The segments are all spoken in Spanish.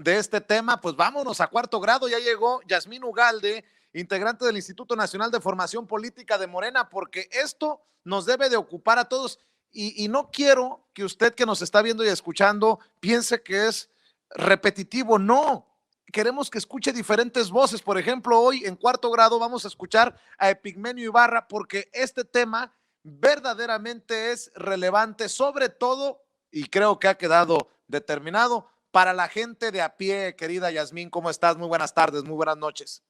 de este tema, pues vámonos a cuarto grado. Ya llegó Yasmín Ugalde, integrante del Instituto Nacional de Formación Política de Morena, porque esto nos debe de ocupar a todos. Y no quiero que usted que nos está viendo y escuchando piense que es repetitivo. No, queremos que escuche diferentes voces. Por ejemplo, hoy en cuarto grado vamos a escuchar a Epigmenio Ibarra, porque este tema verdaderamente es relevante, sobre todo, y creo que ha quedado determinado, para la gente de a pie. Querida Yasmín, ¿cómo estás? Muy buenas tardes, muy buenas noches.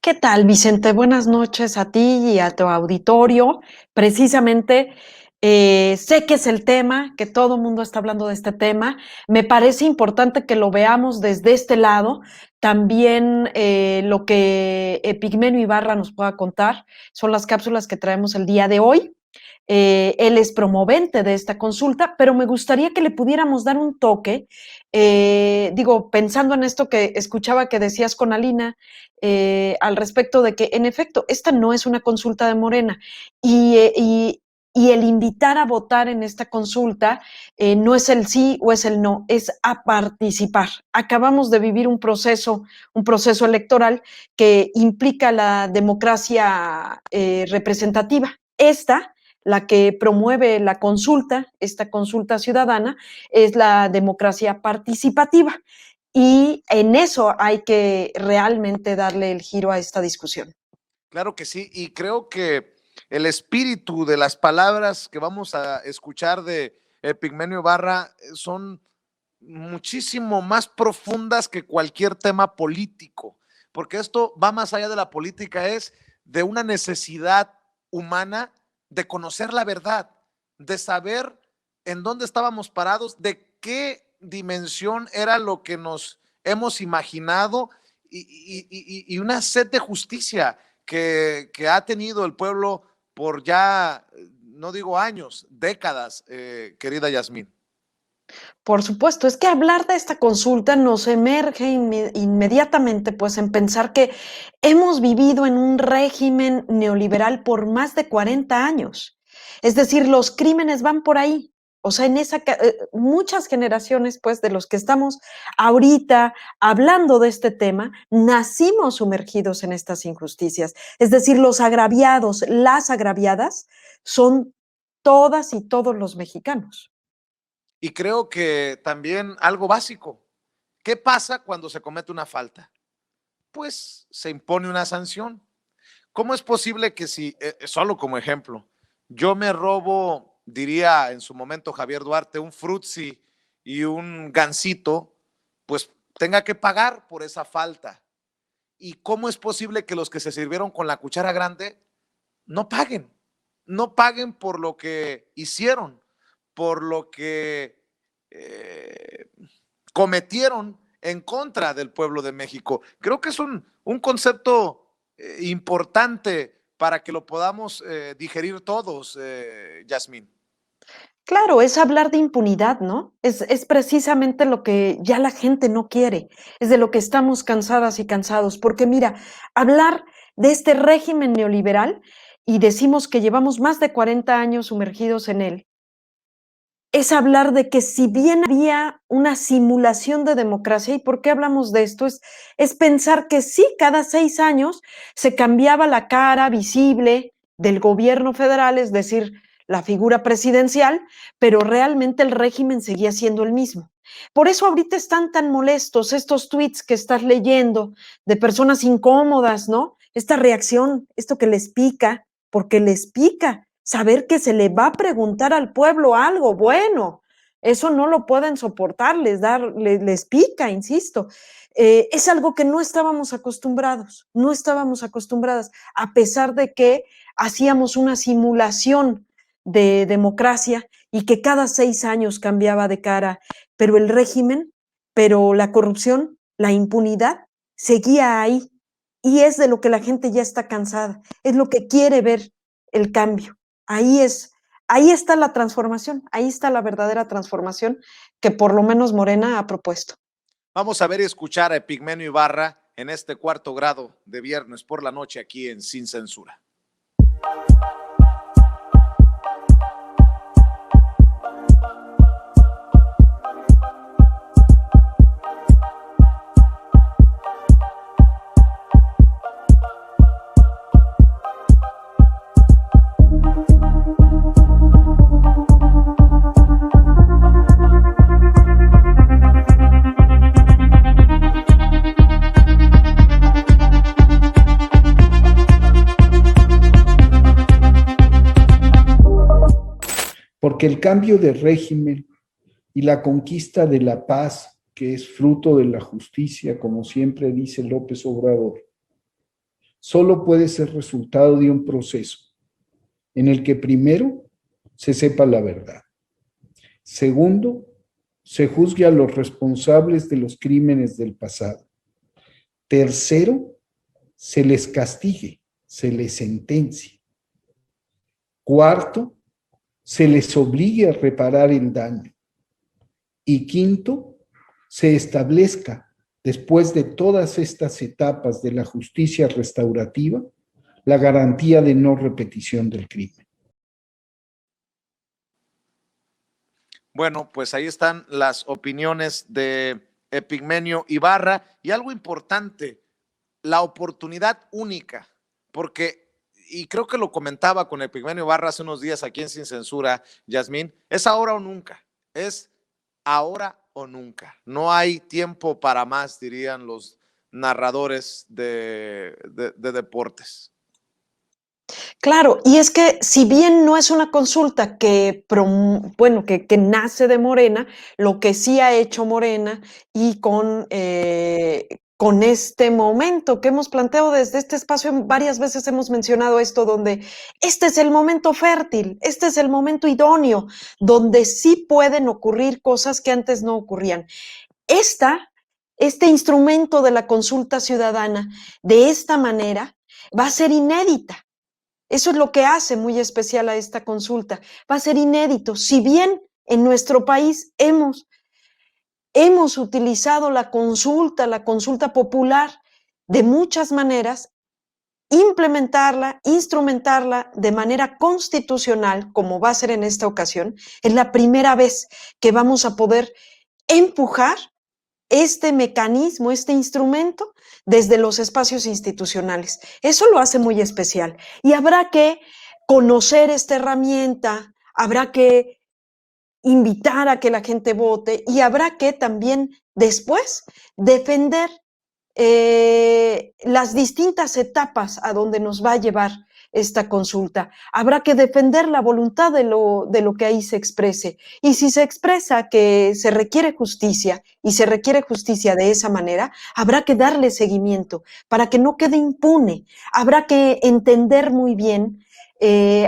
¿Qué tal, Vicente? Buenas noches a ti y a tu auditorio. Precisamente, sé que es el tema, que todo el mundo está hablando de este tema. Me parece importante que lo veamos desde este lado. También lo que Epigmenio Ibarra nos pueda contar son las cápsulas que traemos el día de hoy. Él es promovente de esta consulta, pero me gustaría que le pudiéramos dar un toque, pensando en esto que escuchaba que decías con Alina, al respecto de que, en efecto, esta no es una consulta de Morena y el invitar a votar en esta consulta no es el sí o es el no, es a participar. Acabamos de vivir un proceso electoral que implica la democracia representativa. La que promueve la consulta, esta consulta ciudadana, es la democracia participativa. Y en eso hay que realmente darle el giro a esta discusión. Claro que sí, y creo que el espíritu de las palabras que vamos a escuchar de Epigmenio Ibarra son muchísimo más profundas que cualquier tema político, porque esto va más allá de la política, es de una necesidad humana de conocer la verdad, de saber en dónde estábamos parados, de qué dimensión era lo que nos hemos imaginado y una sed de justicia que ha tenido el pueblo por ya, no digo años, décadas, querida Yasmín. Por supuesto, es que hablar de esta consulta nos emerge inmediatamente pues en pensar que hemos vivido en un régimen neoliberal por más de 40 años. Es decir, los crímenes van por ahí. O sea, muchas generaciones pues de los que estamos ahorita hablando de este tema, nacimos sumergidos en estas injusticias. Es decir, los agraviados, las agraviadas son todas y todos los mexicanos. Y creo que también algo básico. ¿Qué pasa cuando se comete una falta? Pues se impone una sanción. ¿Cómo es posible que si, solo como ejemplo, yo me robo, diría en su momento Javier Duarte, un frutzi y un gansito, pues tenga que pagar por esa falta? ¿Y cómo es posible que los que se sirvieron con la cuchara grande no paguen? No paguen por lo que hicieron, por lo que cometieron en contra del pueblo de México. Creo que es un concepto importante para que lo podamos digerir todos, Yasmín. Claro, es hablar de impunidad, ¿no? Es precisamente lo que ya la gente no quiere, es de lo que estamos cansadas y cansados, porque mira, hablar de este régimen neoliberal y decimos que llevamos más de 40 años sumergidos en él, es hablar de que si bien había una simulación de democracia, ¿y por qué hablamos de esto? Es pensar que sí, cada 6 años se cambiaba la cara visible del gobierno federal, es decir, la figura presidencial, pero realmente el régimen seguía siendo el mismo. Por eso ahorita están tan molestos estos tweets que estás leyendo de personas incómodas, ¿no? Esta reacción, esto que les pica, porque les pica saber que se le va a preguntar al pueblo algo bueno. Eso no lo pueden soportar, les pica, insisto. Es algo que no estábamos acostumbrados, no estábamos acostumbradas, a pesar de que hacíamos una simulación de democracia y que cada 6 años cambiaba de cara, pero el régimen, pero la corrupción, la impunidad, seguía ahí. Y es de lo que la gente ya está cansada, es lo que quiere ver el cambio. Ahí está la transformación, ahí está la verdadera transformación que por lo menos Morena ha propuesto. Vamos a ver y escuchar a Epigmenio Ibarra en este cuarto grado de viernes por la noche aquí en Sin Censura. el cambio de régimen y la conquista de la paz, que es fruto de la justicia, como siempre dice López Obrador, solo puede ser resultado de un proceso en el que primero se sepa la verdad, segundo, se juzgue a los responsables de los crímenes del pasado, tercero, se les castigue, se les sentencie, cuarto, se les obligue a reparar el daño, y quinto, se establezca, después de todas estas etapas de la justicia restaurativa, la garantía de no repetición del crimen. Bueno, pues ahí están las opiniones de Epigmenio Ibarra y algo importante, la oportunidad única, porque, y creo que lo comentaba con Epigmenio Ibarra hace unos días aquí en Sin Censura, Yasmín, es ahora o nunca, es ahora o nunca. No hay tiempo para más, dirían los narradores de deportes. Claro, y es que si bien no es una consulta bueno, que nace de Morena, lo que sí ha hecho Morena y con este momento que hemos planteado desde este espacio, varias veces hemos mencionado esto, donde este es el momento fértil, este es el momento idóneo, donde sí pueden ocurrir cosas que antes no ocurrían. Este instrumento de la consulta ciudadana, de esta manera, va a ser inédita. Eso es lo que hace muy especial a esta consulta. Va a ser inédito. Si bien en nuestro país hemos utilizado la consulta popular de muchas maneras, implementarla, instrumentarla de manera constitucional, como va a ser en esta ocasión, es la primera vez que vamos a poder empujar este mecanismo, este instrumento, desde los espacios institucionales. Eso lo hace muy especial. Y habrá que conocer esta herramienta, habrá que invitar a que la gente vote y habrá que también después defender las distintas etapas a donde nos va a llevar esta consulta. Habrá que defender la voluntad de lo que ahí se exprese. Y si se expresa que se requiere justicia y se requiere justicia de esa manera, habrá que darle seguimiento para que no quede impune. Habrá que entender muy bien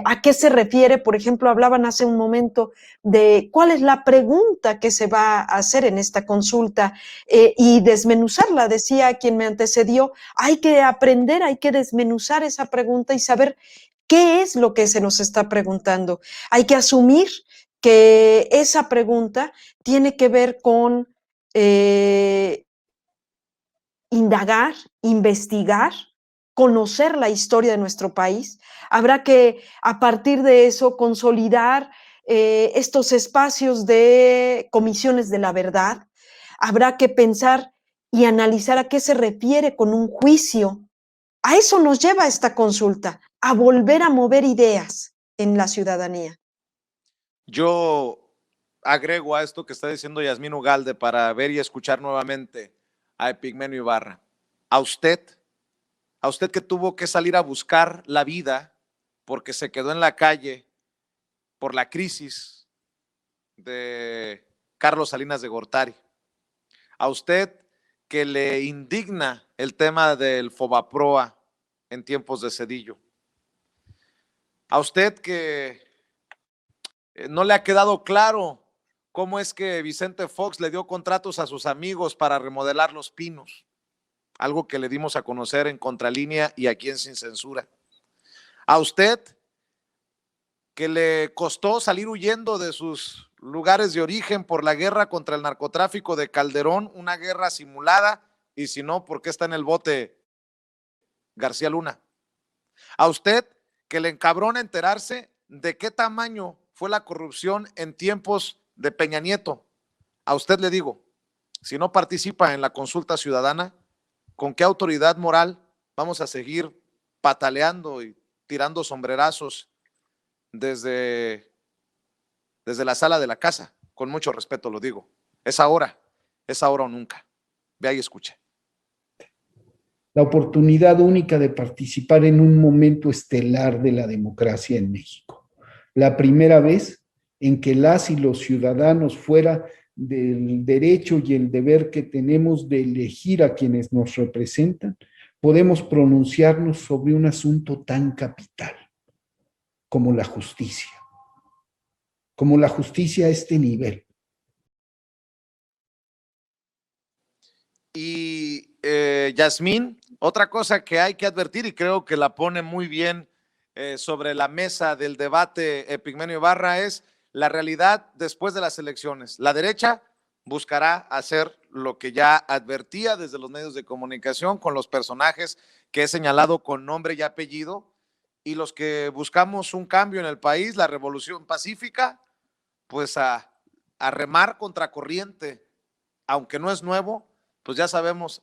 a qué se refiere. Por ejemplo, hablaban hace un momento de cuál es la pregunta que se va a hacer en esta consulta y desmenuzarla. Decía quien me antecedió, hay que aprender, hay que desmenuzar esa pregunta y saber qué es lo que se nos está preguntando. Hay que asumir que esa pregunta tiene que ver con indagar, investigar, conocer la historia de nuestro país. Habrá que, a partir de eso, consolidar estos espacios de comisiones de la verdad. Habrá que pensar y analizar a qué se refiere con un juicio. A eso nos lleva esta consulta, a volver a mover ideas en la ciudadanía. Yo agrego a esto que está diciendo Yasmín Ugalde para ver y escuchar nuevamente a Epigmenio Ibarra. A usted que tuvo que salir a buscar la vida porque se quedó en la calle por la crisis de Carlos Salinas de Gortari. A usted que le indigna el tema del Fobaproa en tiempos de Zedillo. A usted que no le ha quedado claro cómo es que Vicente Fox le dio contratos a sus amigos para remodelar Los Pinos, algo que le dimos a conocer en Contralínea y aquí en Sin Censura. A usted que le costó salir huyendo de sus lugares de origen por la guerra contra el narcotráfico de Calderón, una guerra simulada, y si no, ¿por qué está en el bote García Luna? A usted que le encabrona enterarse de qué tamaño fue la corrupción en tiempos de Peña Nieto. A usted le digo, si no participa en la consulta ciudadana, ¿con qué autoridad moral vamos a seguir pataleando y tirando sombrerazos desde la sala de la casa? Con mucho respeto lo digo. Es ahora o nunca. Vea y escuche. La oportunidad única de participar en un momento estelar de la democracia en México. La primera vez en que las y los ciudadanos, fuera del derecho y el deber que tenemos de elegir a quienes nos representan, podemos pronunciarnos sobre un asunto tan capital como la justicia a este nivel. Y Yasmín, otra cosa que hay que advertir, y creo que la pone muy bien sobre la mesa del debate Epigmenio Ibarra, es la realidad después de las elecciones. La derecha buscará hacer lo que ya advertía desde los medios de comunicación con los personajes que he señalado con nombre y apellido, y los que buscamos un cambio en el país, la revolución pacífica, pues a remar contracorriente, aunque no es nuevo, pues ya sabemos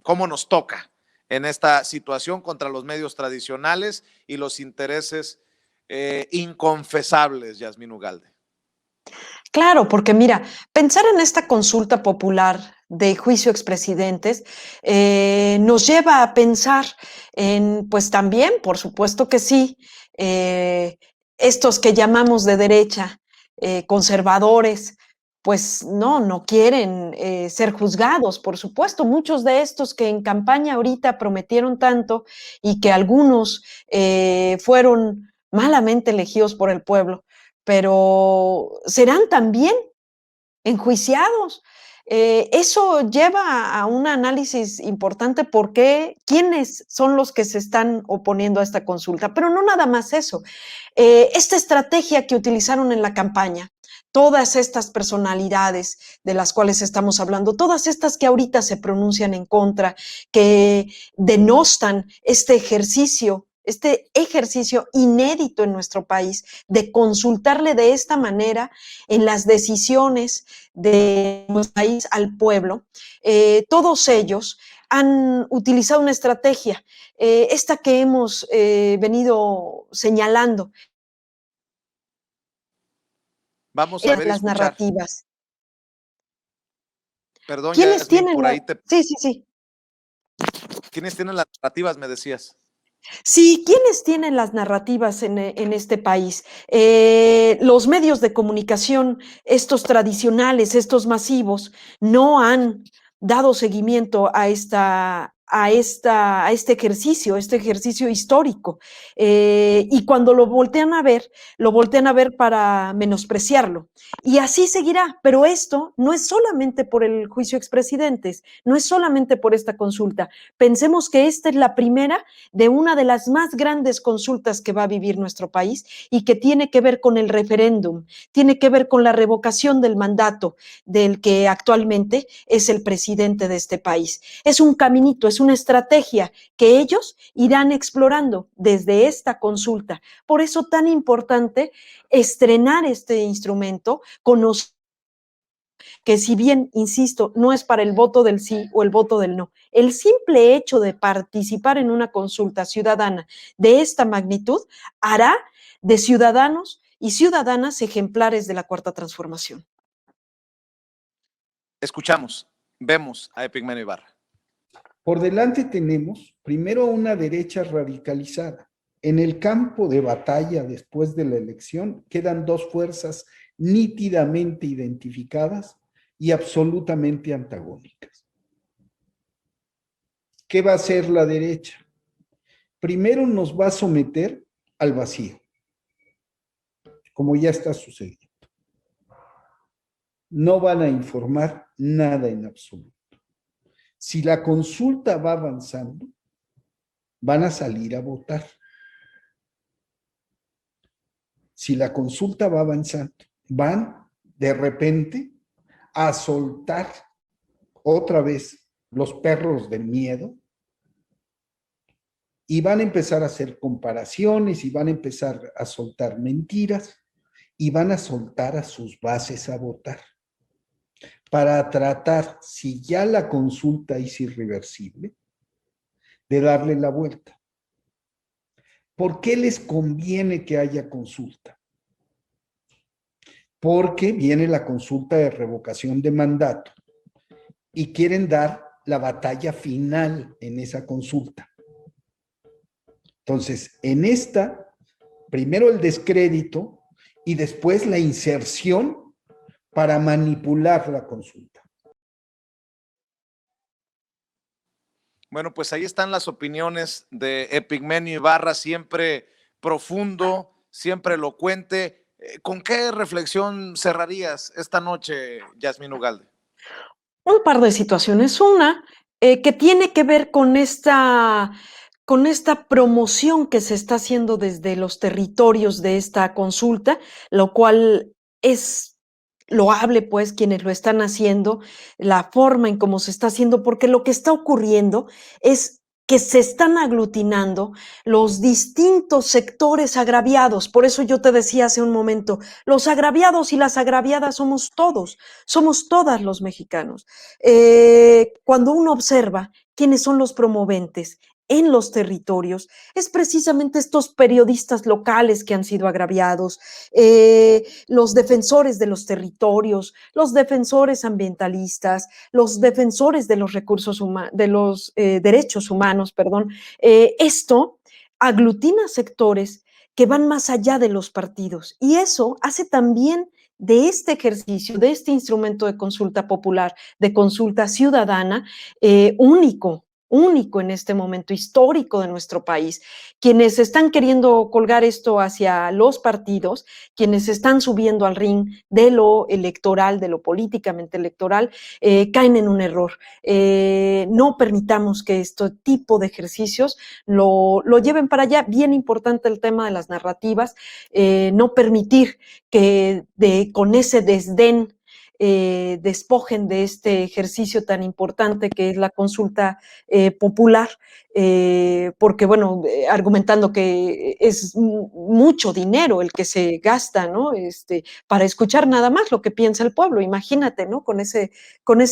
cómo nos toca en esta situación contra los medios tradicionales y los intereses inconfesables, Yasmín Ugalde. Claro, porque mira, pensar en esta consulta popular de juicio expresidentes nos lleva a pensar en, pues también, por supuesto que sí, estos que llamamos de derecha, conservadores, pues no quieren ser juzgados, por supuesto. Muchos de estos que en campaña ahorita prometieron tanto y que algunos fueron malamente elegidos por el pueblo, pero serán también enjuiciados. Eso lleva a un análisis importante porque quiénes son los que se están oponiendo a esta consulta, pero no nada más eso. Esta estrategia que utilizaron en la campaña, todas estas personalidades de las cuales estamos hablando, todas estas que ahorita se pronuncian en contra, que denostan este ejercicio inédito en nuestro país de consultarle de esta manera en las decisiones de nuestro país al pueblo, todos ellos han utilizado una estrategia, esta que hemos venido señalando. Vamos a ver y Las escuchar. narrativas. Perdón, ¿Quiénes Yasmín, tienen por ahí te... Sí. ¿Quiénes tienen las narrativas, me decías? Sí, ¿quiénes tienen las narrativas en este país? Los medios de comunicación, estos tradicionales, estos masivos, no han dado seguimiento a este ejercicio histórico. Y cuando lo voltean a ver para menospreciarlo. Y así seguirá, pero esto no es solamente por el juicio expresidentes, no es solamente por esta consulta. Pensemos que esta es la primera de una de las más grandes consultas que va a vivir nuestro país y que tiene que ver con el referéndum, tiene que ver con la revocación del mandato del que actualmente es el presidente de este país. Es un caminito, es una estrategia que ellos irán explorando desde esta consulta. Por eso tan importante estrenar este instrumento, conocer que si bien, insisto, no es para el voto del sí o el voto del no, el simple hecho de participar en una consulta ciudadana de esta magnitud hará de ciudadanos y ciudadanas ejemplares de la Cuarta Transformación. Escuchamos, vemos a Epigmenio Ibarra. Por delante tenemos primero una derecha radicalizada. En el campo de batalla después de la elección quedan dos fuerzas nítidamente identificadas y absolutamente antagónicas. ¿Qué va a hacer la derecha? Primero nos va a someter al vacío, como ya está sucediendo. No van a informar nada en absoluto. Si la consulta va avanzando, van a salir a votar. Si la consulta va avanzando, van de repente a soltar otra vez los perros del miedo y van a empezar a hacer comparaciones y van a empezar a soltar mentiras y van a soltar a sus bases a votar para tratar, si ya la consulta es irreversible, de darle la vuelta. ¿Por qué les conviene que haya consulta? Porque viene la consulta de revocación de mandato y quieren dar la batalla final en esa consulta. Entonces, en esta, primero el descrédito y después la inserción para manipular la consulta. Bueno, pues ahí están las opiniones de Epigmenio Ibarra, siempre profundo, siempre elocuente. ¿Con qué reflexión cerrarías esta noche, Yasmín Ugalde? Un par de situaciones. Una, que tiene que ver con esta promoción que se está haciendo desde los territorios de esta consulta, lo cual es loable, pues, quienes lo están haciendo, la forma en cómo se está haciendo, porque lo que está ocurriendo es que se están aglutinando los distintos sectores agraviados. Por eso yo te decía hace un momento, los agraviados y las agraviadas somos todos, somos todas los mexicanos. Cuando uno observa quiénes son los promoventes en los territorios, es precisamente estos periodistas locales que han sido agraviados, los defensores de los territorios, los defensores ambientalistas, los defensores de los recursos humanos, de los derechos humanos, perdón. Esto aglutina sectores que van más allá de los partidos y eso hace también de este ejercicio, de este instrumento de consulta popular, de consulta ciudadana, único en este momento histórico de nuestro país. Quienes están queriendo colgar esto hacia los partidos, quienes están subiendo al ring de lo electoral, de lo políticamente electoral, caen en un error. No permitamos que este tipo de ejercicios lo lleven para allá. Bien importante el tema de las narrativas, no permitir que con ese desdén despojen de este ejercicio tan importante que es la consulta popular, porque, bueno, argumentando que es mucho dinero el que se gasta, ¿no? Para escuchar nada más lo que piensa el pueblo, imagínate, ¿no? Con ese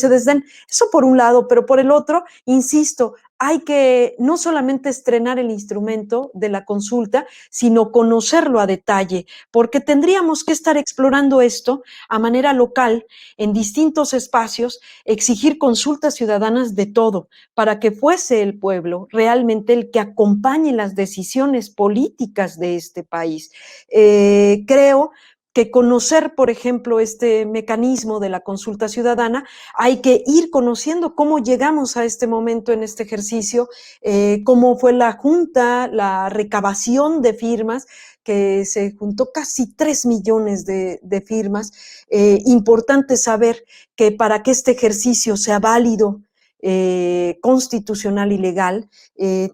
desdén. Eso por un lado, pero por el otro, insisto, hay que no solamente estrenar el instrumento de la consulta, sino conocerlo a detalle, porque tendríamos que estar explorando esto a manera local, en distintos espacios, exigir consultas ciudadanas de todo, para que fuese el pueblo realmente el que acompañe las decisiones políticas de este país. Creo que conocer, por ejemplo, este mecanismo de la consulta ciudadana, hay que ir conociendo cómo llegamos a este momento en este ejercicio, cómo fue la junta, la recabación de firmas, que se juntó casi 3 millones de firmas. Importante saber que para que este ejercicio sea válido, constitucional y legal,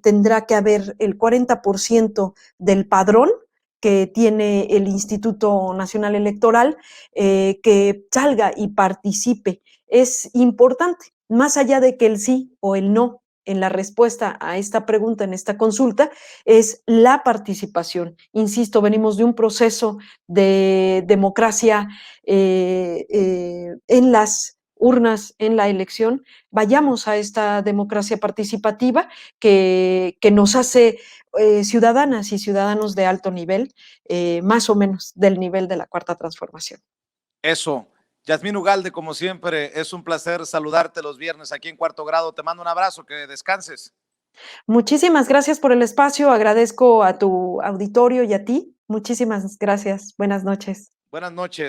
tendrá que haber el 40% del padrón que tiene el Instituto Nacional Electoral, que salga y participe. Es importante, más allá de que el sí o el no en la respuesta a esta pregunta, en esta consulta, es la participación. Insisto, venimos de un proceso de democracia en las urnas, en la elección. Vayamos a esta democracia participativa que nos hace ciudadanas y ciudadanos de alto nivel, más o menos del nivel de la Cuarta Transformación. Eso. Yasmín Ugalde, como siempre, es un placer saludarte los viernes aquí en Cuarto Grado. Te mando un abrazo, que descanses. Muchísimas gracias por el espacio. Agradezco a tu auditorio y a ti. Muchísimas gracias. Buenas noches. Buenas noches.